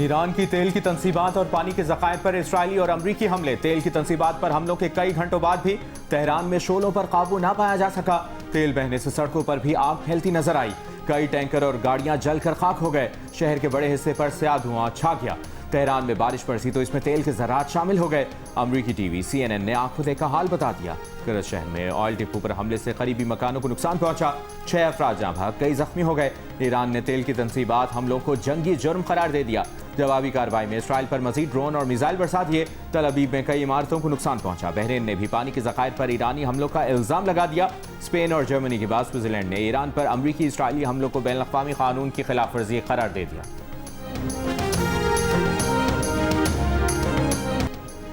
Iran की तेल की तंसीबात और पानी के ज़खायर पर इसराइली और अमरीकी हमले। तेल की तंसीबात पर हमलों के कई घंटों बाद भी तेहरान में शोलों पर काबू ना पाया जा सका। तेल बहने से सड़कों पर भी आग फैलती नजर आई। कई टैंकर और गाड़ियां जलकर खाक हो गए। शहर के बड़े हिस्से पर स्याह धुआं छा गया। तेहरान में बारिश बरसी तो इसमें तेल के ज़रात शामिल हो गए। अमरीकी टीवी CNN ने आंखों देखा हाल बता दिया। करज शहर में ऑयल डिपो पर हमले से करीबी मकानों को नुकसान पहुंचा। 6 अफराद जहां भाग कई जख्मी हो गए। ईरान ने तेल की तंसीबात हमलों को जंगी जुर्म करार दे दिया। जवाबी कार्रवाई में इसराइल पर मजीद ड्रोन और मिसाइल बरसा दिए। तल अबीब में कई इमारतों को नुकसान पहुंचा। बहरीन ने भी पानी के ज़खायर पर ईरानी हमलों का इल्जाम लगा दिया। स्पेन और जर्मनी के बाद स्विट्जरलैंड ने ईरान पर अमरीकी इसराइली हमलों को बैनुल-अक़वामी कानून की खिलाफ वर्जी करार दे दिया।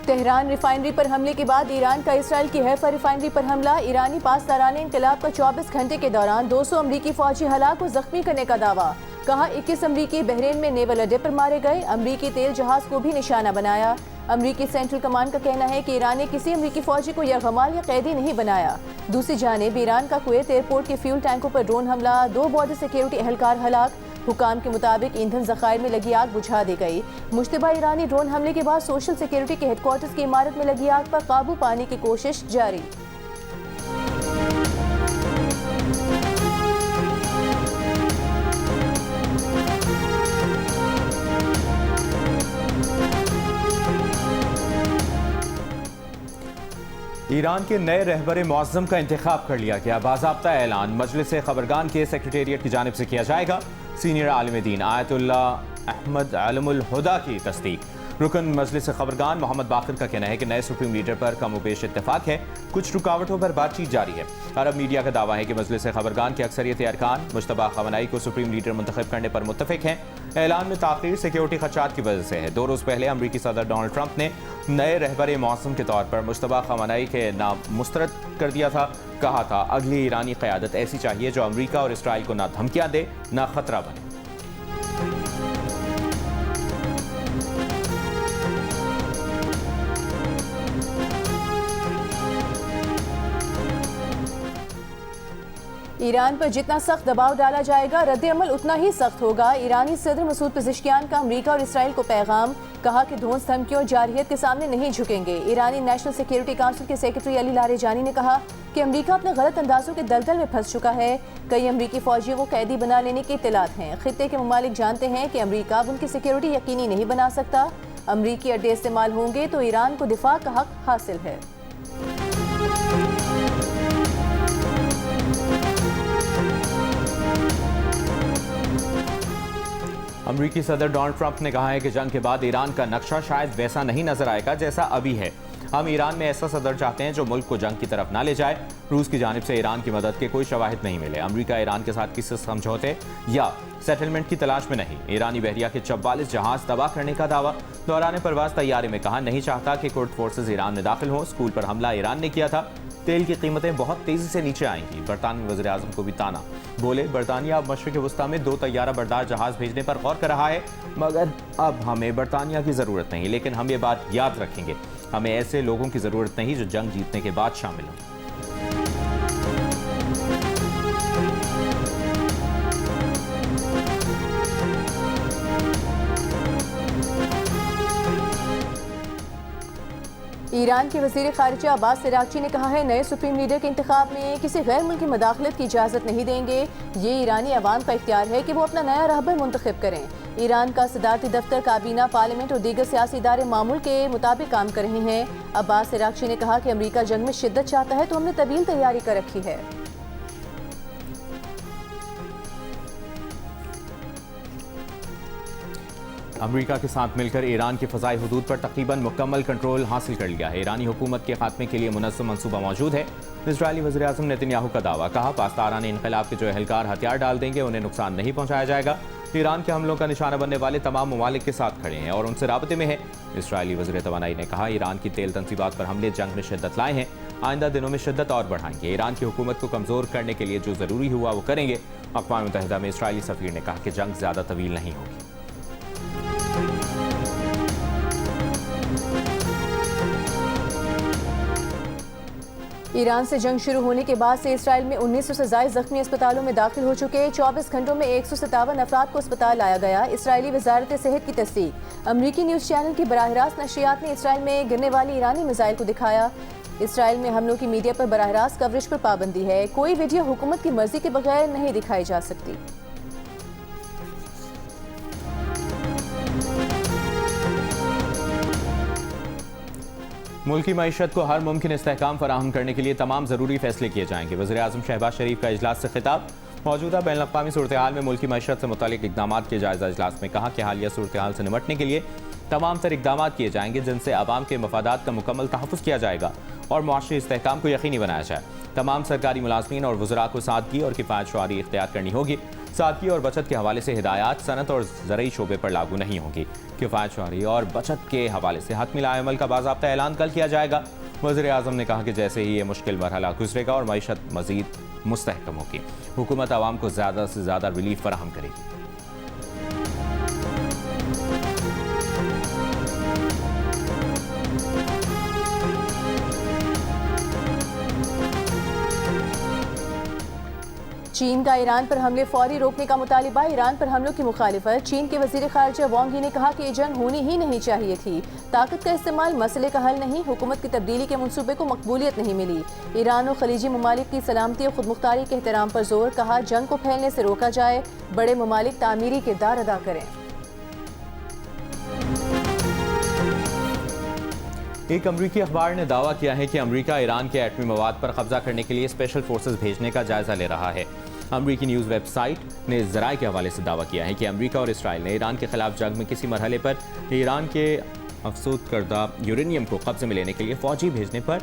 तेहरान रिफाइनरी पर हमले के बाद ईरान का इसराइल की हैफा रिफाइनरी पर हमला। ईरानी पासदारान इंकलाब का 24 घंटे के दौरान 200 अमरीकी फौजी हलाक और जख्मी करने का दावा। कहा 21 अमरीकी बहरीन में नेवल अड्डे पर मारे गए। अमरीकी तेल जहाज को भी निशाना बनाया। अमरीकी सेंट्रल कमांड का कहना है कि ईरान ने किसी अमरीकी फौजी को यरगमाल या कैदी नहीं बनाया। दूसरी जानिब ईरान का कुवैत एयरपोर्ट के फ्यूल टैंकों पर ड्रोन हमला। 2 बॉर्डर सिक्योरिटी एहलकार हलाक। हुकाम के मुताबिक ईंधन ज़खायर में लगी आग बुझा दी गई। मुश्तबा ईरानी ड्रोन हमले के बाद सोशल सिक्योरिटी के हेडक्वार्टर्स की इमारत में लगी आग पर काबू पाने की कोशिश जारी। ईरान के नए रहबर मुअज़्ज़म का इंतखाब कर लिया गया। बाज़ाब्ता ऐलान मजलिस ख़बरगान के सेक्रेटेरिएट की जानिब से किया जाएगा। सीनियर आलिम दीन आयतुल्लाह अहमद आलमुल हुदा की तस्दीक। रुकन मजलिस ख़बरगान मोहम्मद बाक़िर का कहना है कि नए सुप्रीम लीडर पर कमोबेश इत्तेफाक है। कुछ रुकावटों पर बातचीत जारी है। अरब मीडिया का दावा है कि मजलिस ख़बरगान के अक्सरियत अरकान मुश्तबा खमनाई को सुप्रीम लीडर मुंतखब करने पर मुत्तफिक हैं। ऐलान में ताख़ीर सिक्योरिटी खदशात की वजह से है। 2 रोज़ पहले अमरीकी सदर डोनाल्ड ट्रंप ने नए रहबर मुअज़्ज़म के तौर पर मुश्तबा खमनाई के नाम मुस्तरद कर दिया था। कहा था अगली ईरानी क़यादत ऐसी चाहिए जो अमरीका और इसराइल को ना धमकियाँ दे ना खतरा बने। ईरान पर जितना सख्त दबाव डाला जाएगा रद्द-ए-अमल उतना ही सख्त होगा। ईरानी सदर मसूद पेज़ेश्कियान का अमरीका और इसराइल को पैगाम। कहा कि धौंस धमकियों और जारहियत के सामने नहीं झुकेंगे। ईरानी नेशनल सिक्योरिटी काउंसिल के सेक्रेटरी अली लारेजानी ने कहा कि अमरीका अपने गलत अंदाजों के दलदल में फंस चुका है। कई अमरीकी फौजियों को कैदी बना लेने की इत्तलात हैं। खित्ते के ममालिक जानते हैं कि अमरीका अब उनकी सिक्योरिटी यकीनी नहीं बना सकता। अमरीकी अड्डे इस्तेमाल होंगे तो ईरान को दिफा का हक हासिल है। अमरीकी सदर डोनाल्ड ट्रंप ने कहा है कि जंग के बाद ईरान का नक्शा शायद वैसा नहीं नजर आएगा जैसा अभी है। हम ईरान में ऐसा सदर चाहते हैं जो मुल्क को जंग की तरफ ना ले जाए। रूस की जानिब से ईरान की मदद के कोई शवाहिद नहीं मिले। अमरीका ईरान के साथ किसी समझौते या सेटलमेंट की तलाश में नहीं। ईरानी बहरिया के 44 जहाज तबाह करने का दावा। दौरान परवाज तैयारी में कहा नहीं चाहता कि कुर्द फोर्सेज ईरान में दाखिल हों। स्कूल पर हमला ईरान ने किया था। तेल की कीमतें बहुत तेजी से नीचे आएंगी। बरतानवी वज़ीर आज़म को भी ताना। बोले बरतानिया अब मशरिक़ वस्ता में 2 तैयारा बरदार जहाज भेजने पर गौर कर रहा है, मगर अब हमें बरतानिया की ज़रूरत नहीं। लेकिन हम ये बात याद रखेंगे, हमें ऐसे लोगों की ज़रूरत नहीं जो जंग जीतने के बाद शामिल हों। ईरान के वज़ीर ख़ारिजा अब्बास अराग़ची ने कहा है नए सुप्रीम लीडर के इंतखाब में किसी गैर मुल्की मदाखलत की इजाज़त नहीं देंगे। ये ईरानी अवाम का इख्तियार है कि वो अपना नया रहबर मुंतखब करें। ईरान का सदारती दफ्तर, काबीना, पार्लियामेंट और दीगर सियासी इदारे मामूल के मुताबिक काम कर रहे हैं। अब्बास अराग़ची ने कहा कि अमरीका जंग में शिद्दत चाहता है तो हमने तवील तैयारी कर रखी है। अमरीका के साथ मिलकर ईरान की फ़ज़ाई हुदूद पर तकरीबन मुकम्मल कंट्रोल हासिल कर लिया है। ईरानी हुकूमत के खात्मे के लिए मुनज़्ज़म मंसूबा मौजूद है। इजरायली वज़ीर आज़म नेतन्याहू का दावा। कहा पासदारान इनक़लाब के जो एहलकार हथियार डाल देंगे उन्हें नुकसान नहीं पहुँचाया जाएगा। ईरान के हमलों का निशाना बनने वाले तमाम ममालिक के साथ खड़े हैं और उनसे राबते में है। इसराइली वज़ीर तवानाई ने कहा ईरान की तेल तंसीबात पर हमले जंग में शिद्दत लाए हैं। आइंदा दिनों में शिद्दत और बढ़ाएंगे। ईरान की हुकूमत को कमज़ोर करने के लिए जो ज़रूरी हुआ वो करेंगे। अक़वाम मुत्तहिदा में इसराइली सफ़ीर ने कहा कि जंग ज़्यादा तवील नहीं होगी। ईरान से जंग शुरू होने के बाद से इसराइल में 1900 से ज़ायद जख्मी अस्पतालों में दाखिल हो चुके 24 घंटों में 157 अफराद को अस्पताल लाया गया। इसराइली वजारत सेहत की तस्दीक। अमरीकी न्यूज़ चैनल की बराह रास्त नशियात ने इसराइल में गिरने वाली ईरानी मिसाइल को दिखाया। इसराइल में हमलों की मीडिया पर बराह रास्त कवरेज पर पाबंदी है। कोई वीडियो हुकूमत की मर्जी के बगैर नहीं दिखाई जा सकती। मुल्क की मईशत को हर मुमकिन इस्तेहकाम फराहम करने के लिए तमाम ज़रूरी फैसले किए जाएंगे। वज़ीर आज़म शहबाज शरीफ का इजलास से खिताब। मौजूदा बैन अक़वामी सूरत हाल में मुल्क की मईशत से मुतालिक इक़दाम के जायज़ा इजलास में कहा कि हालिया सूरत हाल से निपटने के लिए तमाम तर इक़दाम किए जाएंगे जिनसे आवाम के मफादात का मुकम्मल तहफ़्फ़ुज़ किया जाएगा और मुआशी इस्तेहकाम को यकीनी बनाया जाए। तमाम सरकारी मुलाज़मीन और वज़रा को सादगी और किफ़ायत शुआरी इख्तियार करनी होगी। सादगी और बचत के हवाले से हिदायत सनत और ज़रई शोबे पर लागू नहीं होंगी। किफ़ायत शुआरी और बचत के हवाले से हतमी लाएमल का बाज़ाब्ता ऐलान कल किया जाएगा। वज़ीर आज़म ने कहा कि जैसे ही ये मुश्किल मरहला गुजरेगा और मईशत मज़ीद मुस्तहकम होगी, हुकूमत आवाम को ज़्यादा से ज़्यादा रिलीफ फराहम करेगी। चीन का ईरान पर हमले फौरी रोकने का मुतालिबा। ईरान पर हमलों की मुखालिफत। चीन के वज़ीर ख़ारिजा वांग यी ने कहा कि ये जंग होनी ही नहीं चाहिए थी। ताकत का इस्तेमाल मसले का हल नहीं, हुकूमत की तब्दीली के मंसूबे को मकबूलियत नहीं मिली। ईरान और खलीजी ममालिक की सलामती और खुदमुख्तारी के एहतराम पर जोर। कहा जंग को फैलने से रोका जाए, बड़े ममालिक तामीरी किरदार अदा करें। एक अमरीकी अखबार ने दावा किया है कि अमरीका ईरान के एटमी मवाद पर कब्जा करने के लिए स्पेशल फोर्सेस भेजने का जायजा ले रहा है। अमरीकी न्यूज़ वेबसाइट ने ज़राए के हवाले से दावा किया है कि अमरीका और इसराइल ने ईरान के खिलाफ जंग में किसी मरहले पर ईरान के अफसूद करदा यूरेनियम को कब्जे में लेने के लिए फौजी भेजने पर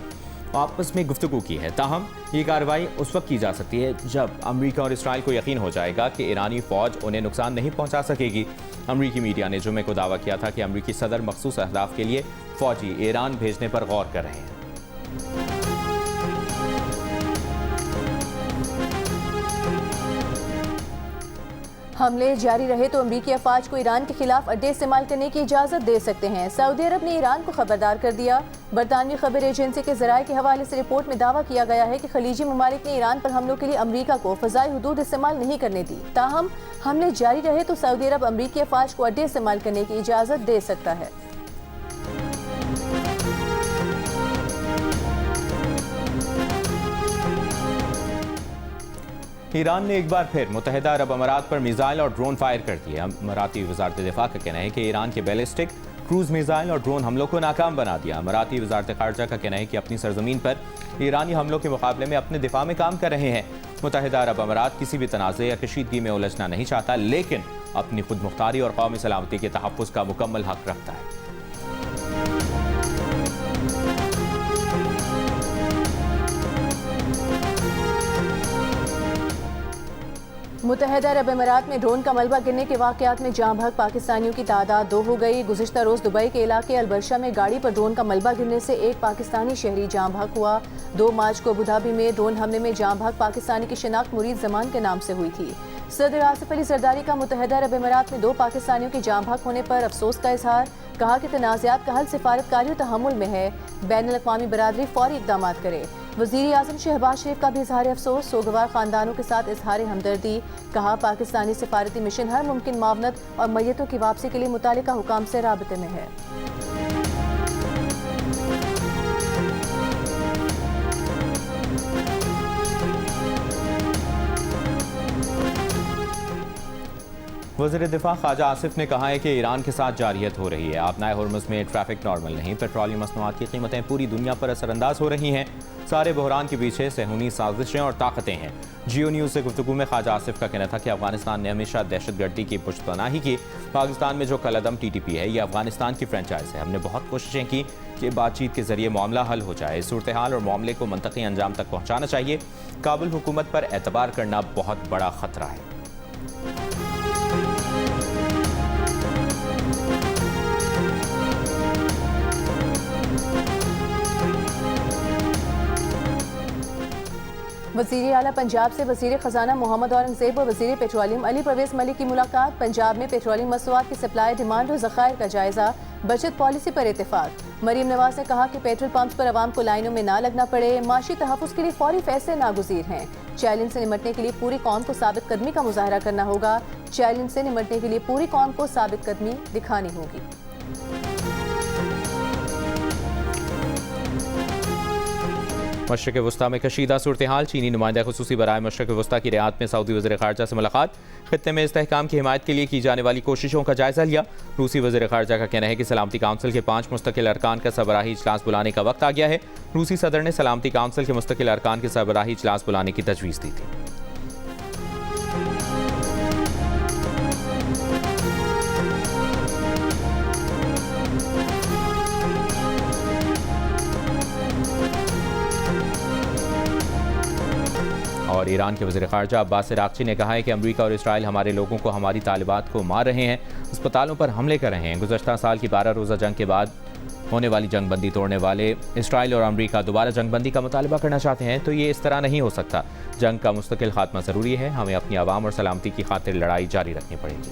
आपस में गुफ्तगू की है। ताहम ये कार्रवाई उस वक्त की जा सकती है जब अमरीका और इसराइल को यकीन हो जाएगा कि ईरानी फ़ौज उन्हें नुकसान नहीं पहुंचा सकेगी। अमरीकी मीडिया ने जुमे को दावा किया था कि अमरीकी सदर मखसूस अहदाफ के लिए फ़ौजी ईरान भेजने पर गौर कर रहे हैं। हमले जारी रहे तो अमरीकी अफवाज को ईरान के खिलाफ अड्डे इस्तेमाल करने की इजाज़त दे सकते हैं। सऊदी अरब ने ईरान को खबरदार कर दिया। बरतानवी खबर एजेंसी के ज़राए के हवाले से रिपोर्ट में दावा किया गया है कि खलीजी ममालिक ने ईरान पर हमलों के लिए अमरीका को फ़ज़ाई हुदूद इस्तेमाल नहीं करने दी। ताहम हमले जारी रहे तो सऊदी अरब अमरीकी अफवाज को अड्डे इस्तेमाल करने की इजाज़त दे सकता है। ईरान ने एक बार फिर मुत्तहिदा अरब अमारात पर मिसाइल और ड्रोन फायर कर दिए। अमाराती वजारत दिफा का कहना है कि ईरान के बैलिस्टिक क्रूज मिसाइल और ड्रोन हमलों को नाकाम बना दिया। अमाराती वजारत खारजा का कहना है कि अपनी सरजमीन पर ईरानी हमलों के मुकाबले में अपने दिफा में काम कर रहे हैं। मुत्तहिदा अरब अमारात किसी भी तनाज़े या कशीदगी में उलझना नहीं चाहता, लेकिन अपनी खुद मुख्तारी और कौमी सलामती के तहफ़्फ़ुज़ का मुकम्मल हक रखता है। मुत्तहिदा अरब अमीरात में ड्रोन का मलबा गिरने के वाक़यात में जाँ भाग पाकिस्तानियों की तादाद 2 हो गई। गुज़िश्ता रोज़ दुबई के इलाके अलबर्शा में गाड़ी पर ड्रोन का मलबा गिरने से एक पाकिस्तानी शहरी जाँ भाग हुआ। 2 मार्च को अबूधाबी में ड्रोन हमले में जाँ भाग पाकिस्तानी की शिनाख्त मुरीद जमान के नाम से हुई थी। सदर आसिफ अली जरदारी का मुत्तहिदा अरब अमीरात में 2 पाकिस्तानियों की जाँ भाग होने पर अफसोस का इजहार। कहा कि तनाज़ात का हल सिफारतकारी और तहम्मुल में है। बैनुल अक़वामी बरादरी फौरी इक़दाम करे। वज़ीर आज़म शहबाज शरीफ का भी इजहार अफसोस। सोगवार ख़ानदानों के साथ इजहार हमदर्दी। कहा पाकिस्तानी सिफारती मिशन हर मुमकिन मावनत और मैयतों की वापसी के लिए मुतालिका हुकाम से राबते में है। वज़ीर दिफा ख्वाजा आसिफ ने कहा है कि ईरान के साथ जारियत हो रही है। आपनाए हुर्मुज़ में ट्रैफिक नॉर्मल नहीं। पेट्रोलियम मसनूआत की कीमतें पूरी दुनिया पर असरअंदाज हो रही हैं। सारे बहरान के पीछे सहूनी साजिशें और ताकतें हैं। जियो न्यूज़ से गुफ्तगू में ख्वाजा आसिफ का कहना था कि अफगानिस्तान ने हमेशा दहशतगर्दी की पुश्तनाही की। पाकिस्तान में जो कलअदम TTP है, ये अफगानिस्तान की फ्रेंचाइज है। हमने बहुत कोशिशें की कि बातचीत के जरिए मामला हल हो जाए। सूरत हाल और मामले को मंतकी अंजाम तक पहुँचाना चाहिए। काबुल हुकूमत पर एतबार करना बहुत बड़ा खतरा है। वज़ीर आला पंजाब से वज़ीर ख़जाना मोहम्मद औरंगज़ेब और वज़ीर पेट्रोलियम अली परवेज़ मलिक की मुलाकात। पंजाब में पेट्रोलियम मसनूआत की सप्लाई, डिमांड और ज़खायर का जायज़ा। बचत पॉलिसी पर इत्तेफाक। मरीम नवाज ने कहा कि पेट्रोल पंप्स पर आवाम को लाइनों में ना लगना पड़े। माशी तहफ़्फ़ुज़ के लिए फौरी फैसले नागुज़ीर हैं। चैलेंज से निमटने के लिए पूरी कौम को साबित कदमी का मुजाहरा करना होगा। चैलेंज से निमटने के लिए पूरी कौम को साबित कदमी दिखानी होगी। मशरक़ वस्ता में कशीदा सूरत हाल। चीनी नुमाइंदा खुसूसी बराए मशरक़ वस्ता की रियाद में सऊदी वज़ीर ख़ारजा से मुलाकात। ख़ित्ते में इस्तेहकाम की हिमायत के लिए की जाने वाली कोशिशों का जायज़ा लिया। रूसी वज़ीर ख़ारजा का कहना है कि सलामती काउंसिल के 5 मुस्तकिल अरकान का सरबराही इजलास बुलाने का वक्त आ गया है। रूसी सदर ने सलामती काउंसिल के मुस्तकिल अरकान के सरबराही इजलास बुलाने की तजवीज़ दी थी। और ईरान के वज़ीर ख़ारजा अब्बास अराग़ची ने कहा है कि अमरीका और इसराइल हमारे लोगों को हमारी तालिबात को मार रहे हैं, अस्पतालों पर हमले कर रहे हैं। गुज़श्ता साल की 12 रोज़ा जंग के बाद होने वाली जंगबंदी तोड़ने वाले इसराइल और अमरीका दोबारा जंगबंदी का मुतालबा करना चाहते हैं, तो ये इस तरह नहीं हो सकता। जंग का मुस्तकिल खात्मा ज़रूरी है। हमें अपनी आवाम और सलामती की खातिर लड़ाई जारी रखनी पड़ेगी।